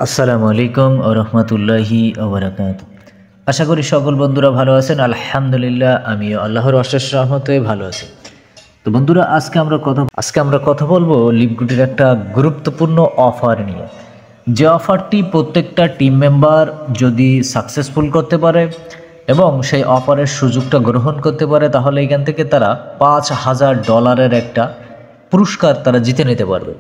আসসালামু আলাইকুম ওয়া রাহমাতুল্লাহি ওয়া বারাকাতুহু। আশা করি সকল বন্ধুরা ভালো আছেন। আলহামদুলিল্লাহ আমিও আল্লাহর অশেষ রহমতে ভালো আছি। তো বন্ধুরা আজকে আমরা কথা বলবো লিভগুডের একটা গুরুত্বপূর্ণ অফার নিয়ে। যে অফারটি প্রত্যেকটা টিম মেম্বার যদি সাকসেসফুল করতে পারে এবং সেই অফারের সুযোগটা গ্রহণ করতে পারে তাহলে এখান থেকে তারা $5000 একটা পুরস্কার তারা জিতে নিতে পারবে।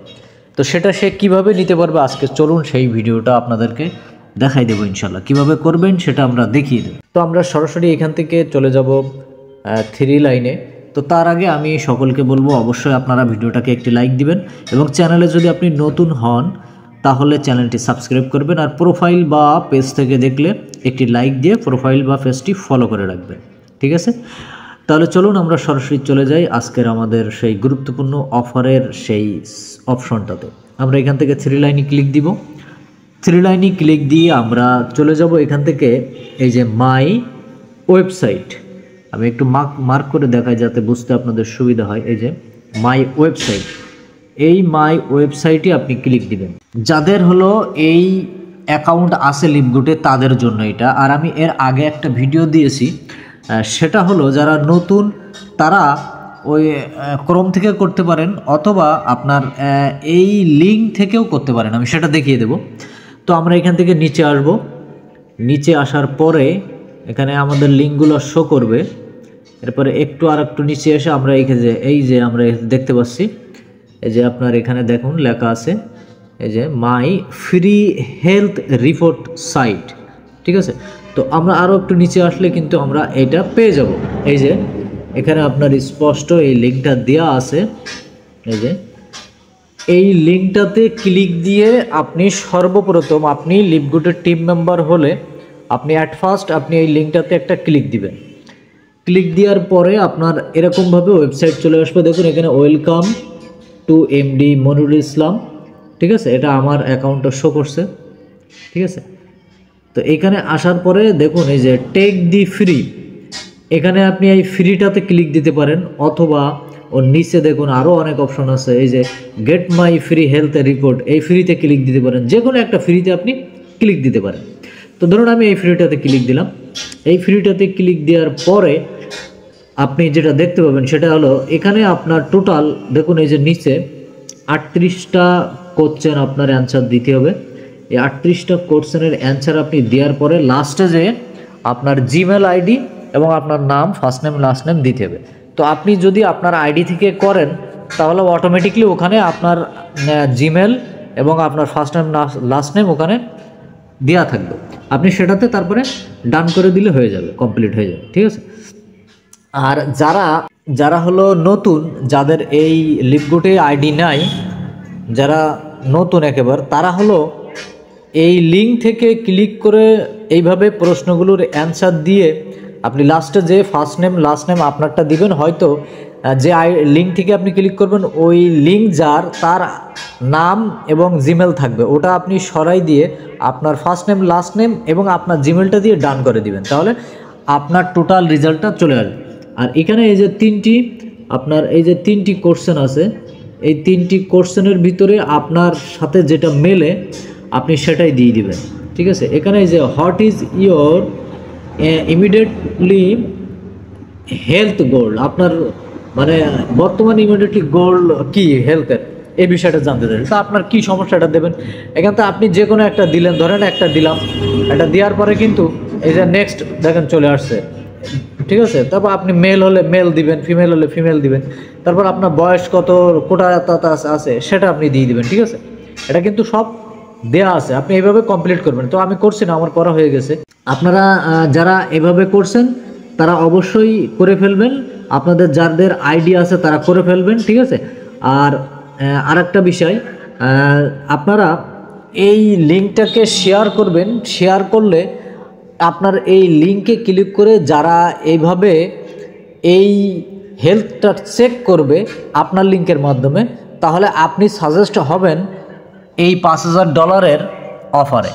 তো সেটা সে কিভাবে নিতে পারবে আজকে চলুন সেই ভিডিওটা আপনাদেরকে দেখাই দেবো ইনশাল্লাহ। কিভাবে করবেন সেটা আমরা দেখিয়ে দেব। তো আমরা সরাসরি এখান থেকে চলে যাব 3 লাইনে। তো তার আগে আমি সকলকে বলবো অবশ্যই আপনারা ভিডিওটাকে একটি লাইক দিবেন এবং চ্যানেলে যদি আপনি নতুন হন তাহলে চ্যানেলটি সাবস্ক্রাইব করবেন আর প্রোফাইল বা পেজ থেকে দেখলে একটি লাইক দিয়ে প্রোফাইল বা পেজটি ফলো করে রাখবেন, ঠিক আছে? তাহলে চলুন আমরা সরাসরি চলে যাই আজকের আমাদের সেই গুরুত্বপূর্ণ অফারের সেই অপশনটাতে। আমরা এখান থেকে 3 লাইনে ক্লিক দিব। 3 লাইনে ক্লিক দিয়ে আমরা চলে যাব এখান থেকে এই যে মাই ওয়েবসাইট। আমি একটু মার্ক করে দেখাই যাতে বুঝতে আপনাদের সুবিধা হয়। এই যে মাই ওয়েবসাইট, এই মাই ওয়েবসাইটে আপনি ক্লিক দিবেন। যাদের হলো এই অ্যাকাউন্ট আছে লিভগুডে তাদের জন্য এটা। আর আমি এর আগে একটা ভিডিও দিয়েছি, সেটা হলো যারা নতুন তারা ওই ক্রোম থেকে করতে পারেন অথবা আপনার এই লিঙ্ক থেকেও করতে পারেন, আমি সেটা দেখিয়ে দেব। তো আমরা এখান থেকে নিচে আসব। নিচে আসার পরে এখানে আমাদের লিঙ্কগুলো শো করবে। এরপরে আর একটু নিচে এসে আমরা এই যে আমরা দেখতে পাচ্ছি এই যে আপনার এখানে দেখুন লেখা আছে এই যে my free health report site, ঠিক আছে? তো আমরা আরও একটু নিচে আসলে কিন্তু আমরা এটা পেয়ে যাব। এই যে এখানে আপনার স্পষ্ট এই লিঙ্কটা দেওয়া আছে। এই যে এই লিঙ্কটাতে ক্লিক দিয়ে আপনি সর্বপ্রথম আপনি লিভগুডের টিম মেম্বার হলে আপনি ফার্স্ট আপনি এই লিঙ্কটাতে একটা ক্লিক দিবেন। ক্লিক দেওয়ার পরে আপনার এরকমভাবে ওয়েবসাইট চলে আসবে। দেখুন এখানে ওয়েলকাম টু এমডি মনিরুল ইসলাম, ঠিক আছে? এটা আমার অ্যাকাউন্টটা শো করছে, ঠিক আছে? তো এইখানে আসার পরে দেখুন এই যে টেক দি ফ্রি, এখানে আপনি এই ফ্রিটাতে ক্লিক দিতে পারেন অথবা ওর নিচে দেখুন আরও অনেক অপশন আছে। এই যে get my free health report, এই ফ্রিতে ক্লিক দিতে পারেন। যে কোনো একটা ফ্রিতে আপনি ক্লিক দিতে পারেন। তো ধরুন আমি এই ফ্রিটাতে ক্লিক দিলাম। এই ফ্রিটাতে ক্লিক দেওয়ার পরে আপনি যেটা দেখতে পাবেন সেটা হলো এখানে আপনার টোটাল দেখুন এই যে নিচে 38টা কোশ্চেন আপনার অ্যান্সার দিতে হবে। এই 38টা কোশ্চেনের অ্যান্সার আপনি দেওয়ার পরে লাস্টে যে আপনার জিমেল আইডি এবং আপনার নাম ফার্স্ট নেম লাস্ট নেম দিতে হবে। তো আপনি যদি আপনার আইডি থেকে করেন তাহলে অটোমেটিকলি ওখানে আপনার জিমেল এবং আপনার ফার্স্ট নেম লাস্ট নেম ওখানে দেওয়া থাকবে। আপনি সেটাতে তারপরে ডান করে দিলে হয়ে যাবে, কমপ্লিট হয়ে যাবে, ঠিক আছে? আর যারা হলো নতুন, যাদের এই লিভগুডে আইডি নাই, যারা নতুন একেবারে, তারা হলো এই লিঙ্ক থেকে ক্লিক করে এইভাবে প্রশ্নগুলোর অ্যান্সার দিয়ে আপনি লাস্টে যে ফার্স্ট নেম লাস্ট নেম আপনারটা দিবেন। হয়তো যে লিঙ্ক থেকে আপনি ক্লিক করবেন ওই লিঙ্ক যার তার নাম এবং জিমেল থাকবে, ওটা আপনি সরাই দিয়ে আপনার ফার্স্ট নেম লাস্ট নেম এবং আপনার জিমেলটা দিয়ে ডান করে দিবেন, তাহলে আপনার টোটাল রেজাল্টটা চলে আসবে। আর এখানে এই যে তিনটি কোশ্চেন আছে, এই 3টি কোশ্চেনের ভিতরে আপনার সাথে যেটা মেলে আপনি সেটাই দিয়ে দিবেন, ঠিক আছে? এখানে এই যে what is your immediately health goal, আপনার মানে বর্তমানে ইমিডিয়েটলি গোল কি হেলথের, এই বিষয়টা জানতে চাই। তো আপনার কি সমস্যাটা দেবেন এখান থেকে আপনি যে কোনো একটা দিলেন, ধরেন একটা দিলাম, এটা দেওয়ার পরে কিন্তু এই যে নেক্সট দেখেন চলে আসছে, ঠিক আছে? তারপর আপনি মেল হলে মেল দিবেন, ফিমেল হলে ফিমেল দিবেন, তারপর আপনার বয়স কত কোটা আছে সেটা আপনি দিয়ে দিবেন, ঠিক আছে? এটা কিন্তু সব দেয়া আছে, আপনি এইভাবে কমপ্লিট করবেন। তো আমি করছি না, আমার করা হয়ে গেছে। আপনারা যারা এভাবে করছেন তারা অবশ্যই করে ফেলবেন, আপনাদের যাদের আইডি আছে তারা করে ফেলবেন, ঠিক আছে? আর আরেকটা বিষয়, আপনারা এই লিঙ্কটাকে শেয়ার করবেন। শেয়ার করলে আপনার এই লিঙ্কে ক্লিক করে যারা এইভাবে এই হেলথটা চেক করবে আপনার লিঙ্কের মাধ্যমে, তাহলে আপনি সাজেস্ট হবেন এই $5000 অফারে।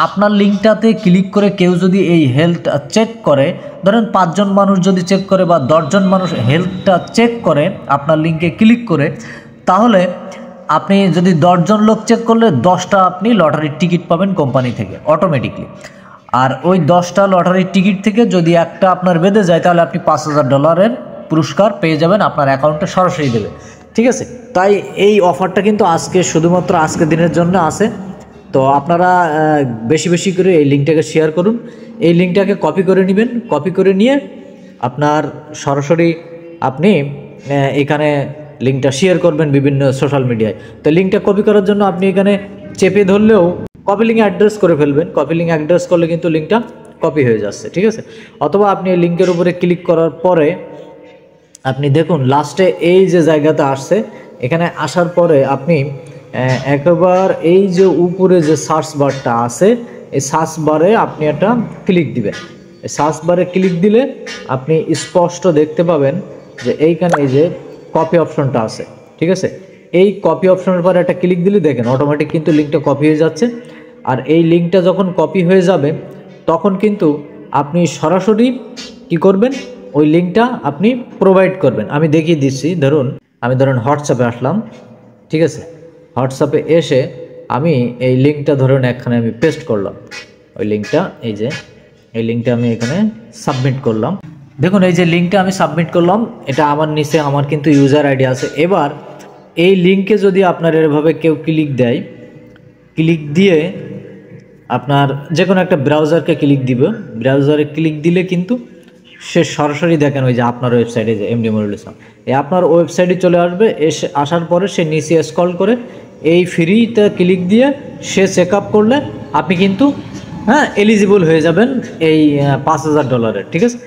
আপনার লিঙ্কটাতে ক্লিক করে কেউ যদি এই হেলথ চেক করে, ধরেন 5 জন মানুষ যদি চেক করে বা 10 জন মানুষ হেলথটা চেক করে আপনার লিঙ্কে ক্লিক করে, তাহলে আপনি যদি 10 জন লোক চেক করলে 10টা আপনি লটারির টিকিট পাবেন কোম্পানি থেকে অটোমেটিকলি। আর ওই 10টা লটারির টিকিট থেকে যদি একটা আপনার বেঁধে যায় তাহলে আপনি $5000 পুরস্কার পেয়ে যাবেন, আপনার অ্যাকাউন্টে সরাসরি দেবে। ঠিক আছে, তাই এই অফারটা কিন্তু আজকে শুধুমাত্র আজকের দিনের জন্য আছে। তো আপনারা বেশি বেশি করে এই লিঙ্কটাকে শেয়ার করুন, এই লিঙ্কটাকে কপি করে নেবেন, কপি করে নিয়ে আপনার সরাসরি আপনি এখানে লিঙ্কটা শেয়ার করবেন বিভিন্ন সোশ্যাল মিডিয়ায়। তো লিঙ্কটা কপি করার জন্য আপনি এখানে চেপে ধরলেও কপি লিঙ্ক অ্যাড্রেস করে ফেলবেন, কপি লিঙ্ক অ্যাড্রেস করলে কিন্তু লিঙ্কটা কপি হয়ে যাচ্ছে। ঠিক আছে, অথবা আপনি এই লিঙ্কের উপরে ক্লিক করার পরে আপনি দেখুন লাস্টে এই যে জায়গাতে আসছে, এখানে আসার পরে আপনি একবার এই যে উপরে যে সার্চ বারটা আছে এই সার্চ বারে আপনি একটা ক্লিক দিবেন। এই সার্চ বারে ক্লিক দিলে আপনি স্পষ্ট দেখতে পাবেন যে এইখানে এই যে কপি অপশনটা আছে। ঠিক আছে, এই কপি অপশনের পরে একটা ক্লিক দিলে দেখেন অটোমেটিক কিন্তু লিঙ্কটা কপি হয়ে যাচ্ছে। আর এই লিঙ্কটা যখন কপি হয়ে যাবে তখন কিন্তু আপনি সরাসরি কি করবেন, ওই লিঙ্কটা আপনি প্রোভাইড করবেন। আমি দেখিয়ে দিচ্ছি, ধরুন হোয়াটসঅ্যাপে আসলাম। ঠিক আছে, হোয়াটসঅ্যাপে এসে আমি এই লিঙ্কটা ধরুন এখানে আমি পেস্ট করলাম, ওই লিঙ্কটা এই যে এই লিঙ্কটা আমি এখানে সাবমিট করলাম। দেখুন এই যে লিঙ্কটা আমি সাবমিট করলাম, এটা আমার নিচে আমার কিন্তু ইউজার আইডি আছে। এবার এই লিঙ্কে যদি আপনার এভাবে কেউ ক্লিক দেয়, ক্লিক দিয়ে আপনার যে কোনো একটা ব্রাউজারকে ক্লিক দিবে, ব্রাউজারে ক্লিক দিলে কিন্তু সে সরাসরি দেখেন ওই যে আপনার ওয়েবসাইটে যে এমডি মনিরুল ইসলাম, এই আপনার ওয়েবসাইটে চলে আসবে। আসার পরে সে নিচে স্ক্রল করে এই ফ্রিতে ক্লিক দিয়ে সে চেক আপ করলে আপনি কিন্তু এলিজিবল হয়ে যাবেন এই $5000। ঠিক আছে,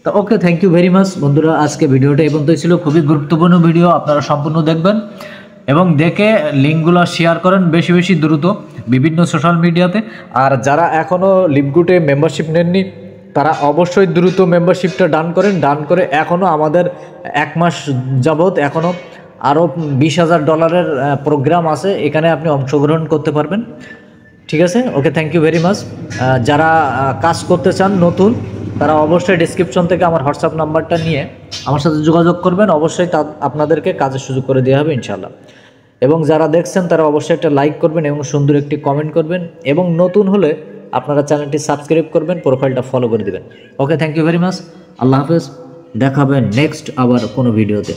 তো ওকে, থ্যাংক ইউ ভেরি মাচ বন্ধুরা। আজকে ভিডিওটা এই পর্যন্তই ছিল, খুবই গুরুত্বপূর্ণ ভিডিও, আপনারা সম্পূর্ণ দেখবেন এবং দেখে লিঙ্কগুলো শেয়ার করেন বেশি বেশি দ্রুত বিভিন্ন সোশ্যাল মিডিয়াতে। আর যারা এখনও লিপগুটে মেম্বারশিপ নেননি তারা অবশ্যই দ্রুত মেম্বারশিপটা ডান করেন। ডান করে এখনও আমাদের 1 মাস যাবৎ এখনও আরও $20000 প্রোগ্রাম আছে, এখানে আপনি অংশগ্রহণ করতে পারবেন। ঠিক আছে, ওকে, থ্যাংক ইউ ভেরি মাচ। যারা কাজ করতে চান নতুন তারা অবশ্যই ডেসক্রিপশন থেকে আমার হোয়াটসঅ্যাপ নাম্বারটা নিয়ে আমার সাথে যোগাযোগ করবেন, অবশ্যই আপনাদেরকে কাজের সুযোগ করে দেওয়া হবে ইনশাআল্লাহ। এবং যারা দেখছেন তারা অবশ্যই একটা লাইক করবেন এবং সুন্দর একটি কমেন্ট করবেন, এবং নতুন হলে আপনারা চ্যানেলটি সাবস্ক্রাইব করবেন, প্রোফাইলটা ফলো করে দেবেন। ওকে, থ্যাংক ইউ ভেরি মাচ, আল্লাহ হাফেজ, দেখাবেন নেক্সট আবার কোনো ভিডিওতে।